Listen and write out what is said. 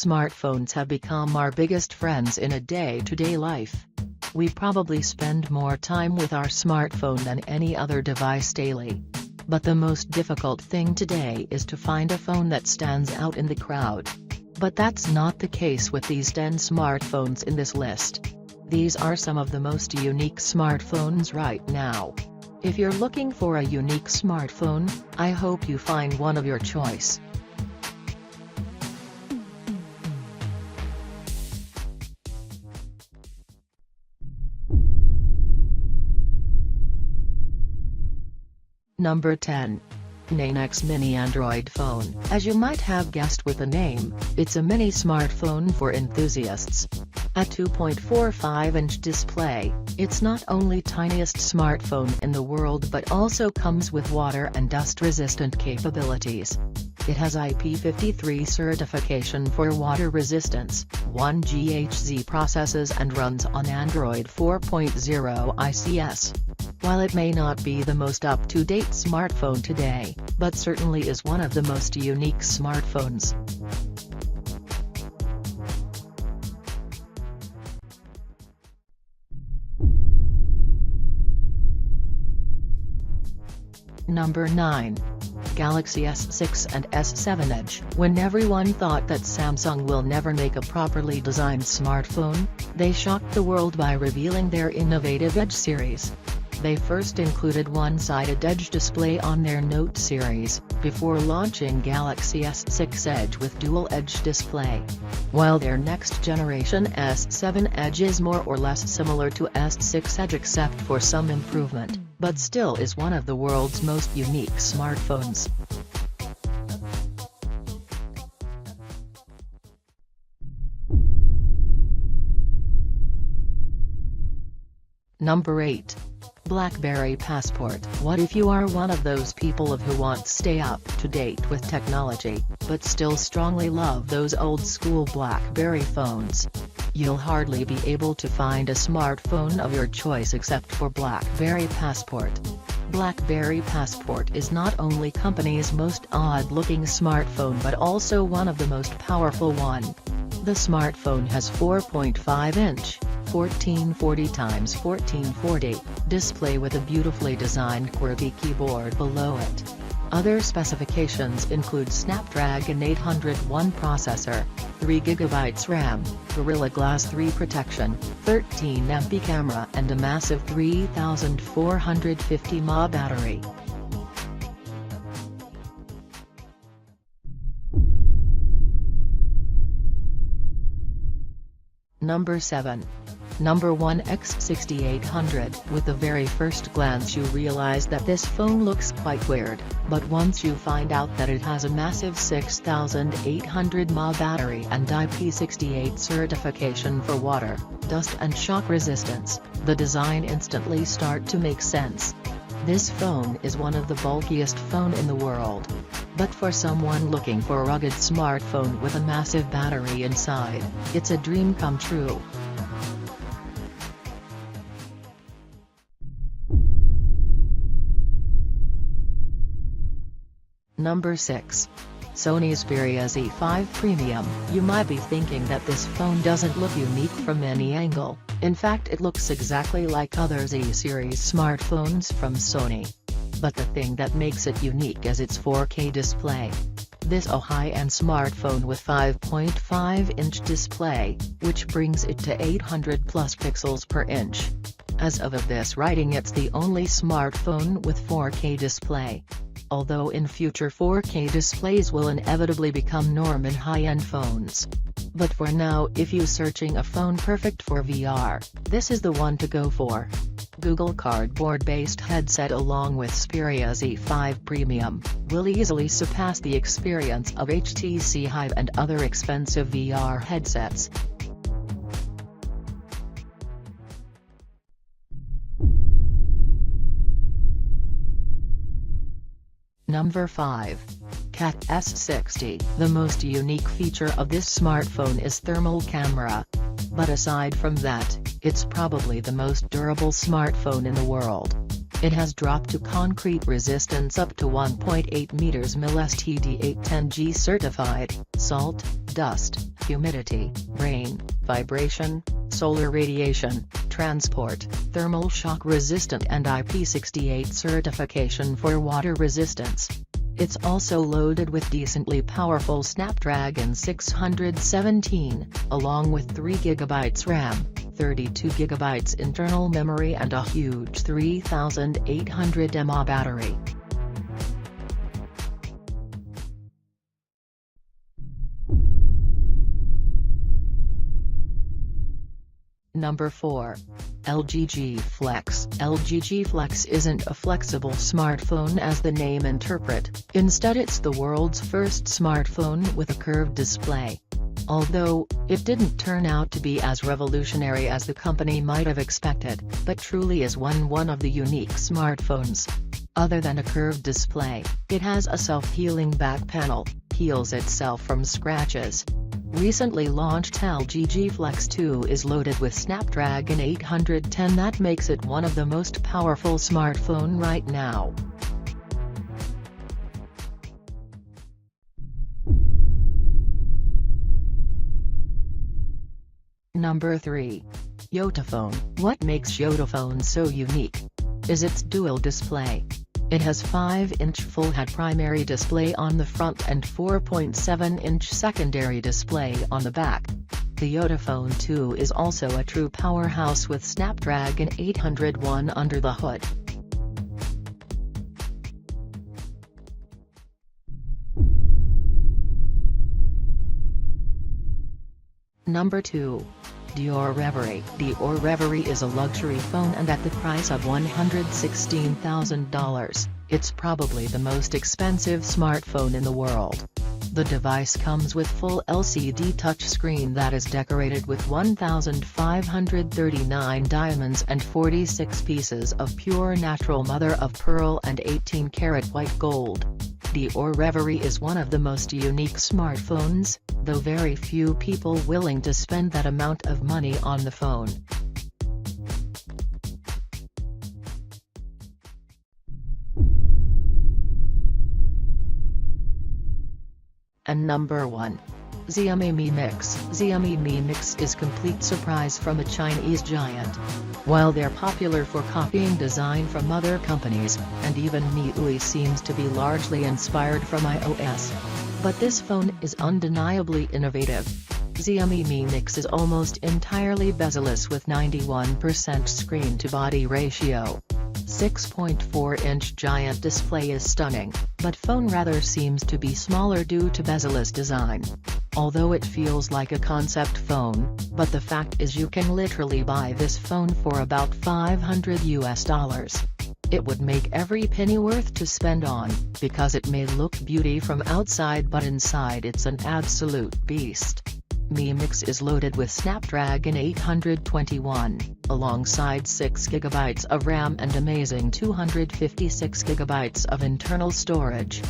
Smartphones have become our biggest friends in a day-to-day life. We probably spend more time with our smartphone than any other device daily. But the most difficult thing today is to find a phone that stands out in the crowd. But that's not the case with these 10 smartphones in this list. These are some of the most unique smartphones right now. If you're looking for a unique smartphone, I hope you find one of your choice. Number 10. Nanex Mini Android Phone. As you might have guessed with the name, it's a mini smartphone for enthusiasts. A 2.45-inch display, it's not only tiniest smartphone in the world but also comes with water and dust-resistant capabilities. It has IP53 certification for water resistance, 1 GHz processes and runs on Android 4.0 ICS. While it may not be the most up-to-date smartphone today, but certainly is one of the most unique smartphones. Number 9. Galaxy S6 and S7 Edge. When everyone thought that Samsung will never make a properly designed smartphone, they shocked the world by revealing their innovative Edge series. They first included one-sided Edge display on their Note series, before launching Galaxy S6 Edge with dual Edge display. While their next-generation S7 Edge is more or less similar to S6 Edge except for some improvement, but still is one of the world's most unique smartphones. Number 8. Blackberry Passport. What if you are one of those people who want to stay up to date with technology, but still strongly love those old-school Blackberry phones? You'll hardly be able to find a smartphone of your choice except for Blackberry Passport. Blackberry Passport is not only company's most odd-looking smartphone but also one of the most powerful one. The smartphone has 4.5-inch, 1440x1440 display with a beautifully designed QWERTY keyboard below it. Other specifications include Snapdragon 801 processor, 3GB RAM, Gorilla Glass 3 protection, 13MP camera and a massive 3450 mAh battery. Number 7. Number 1 X6800. With the very first glance you realize that this phone looks quite weird, but once you find out that it has a massive 6800 mAh battery and IP68 certification for water, dust and shock resistance, the design instantly start to make sense. This phone is one of the bulkiest phone in the world. But for someone looking for a rugged smartphone with a massive battery inside, it's a dream come true. Number 6. Sony Xperia Z5 Premium. You might be thinking that this phone doesn't look unique from any angle. In fact, it looks exactly like other Z-series smartphones from Sony. But the thing that makes it unique is its 4K display. This a high-end smartphone with 5.5-inch display, which brings it to 800 plus pixels per inch. As of this writing, it's the only smartphone with 4K display. Although in future 4K displays will inevitably become norm in high-end phones. But for now, if you're searching a phone perfect for VR, this is the one to go for. Google Cardboard-based headset along with Xperia Z5 Premium will easily surpass the experience of HTC Vive and other expensive VR headsets. Number 5. Cat S60. The most unique feature of this smartphone is thermal camera. But aside from that, it's probably the most durable smartphone in the world. It has dropped to concrete resistance up to 1.8 meters mil STD810G certified, salt, dust, humidity, rain, vibration, solar radiation, transport, thermal shock resistant and IP68 certification for water resistance. It's also loaded with decently powerful Snapdragon 617, along with 3GB RAM, 32GB internal memory and a huge 3800 mAh battery. Number 4. LG G Flex. LG G Flex isn't a flexible smartphone as the name interpret, instead it's the world's first smartphone with a curved display. Although, it didn't turn out to be as revolutionary as the company might have expected, but truly is one of the unique smartphones. Other than a curved display, it has a self-healing back panel, heals itself from scratches. Recently launched LG G Flex 2 is loaded with Snapdragon 810 that makes it one of the most powerful smartphone right now. Number 3. Yotaphone. What makes Yotaphone so unique is its dual display. It has 5-inch full-HD primary display on the front and 4.7-inch secondary display on the back. The Yotaphone 2 is also a true powerhouse with Snapdragon 801 under the hood. Number 2. Dior Reverie. Dior Reverie is a luxury phone and at the price of $116,000, it's probably the most expensive smartphone in the world. The device comes with full LCD touchscreen that is decorated with 1,539 diamonds and 46 pieces of pure natural mother-of-pearl and 18-karat white gold. Dior Reverie is one of the most unique smartphones, though very few people willing to spend that amount of money on the phone. And number 1. Xiaomi Mi Mix. Xiaomi Mi Mix is complete surprise from a Chinese giant. While they're popular for copying design from other companies, and even MIUI seems to be largely inspired from iOS. But this phone is undeniably innovative. Xiaomi Mi Mix is almost entirely bezel-less with 91% screen-to-body ratio. 6.4-inch giant display is stunning, but phone rather seems to be smaller due to bezel-less design. Although it feels like a concept phone, but the fact is you can literally buy this phone for about $500 US. It would make every penny worth to spend on, because it may look beauty from outside but inside it's an absolute beast. Mi Mix is loaded with Snapdragon 821, alongside 6GB of RAM and amazing 256GB of internal storage.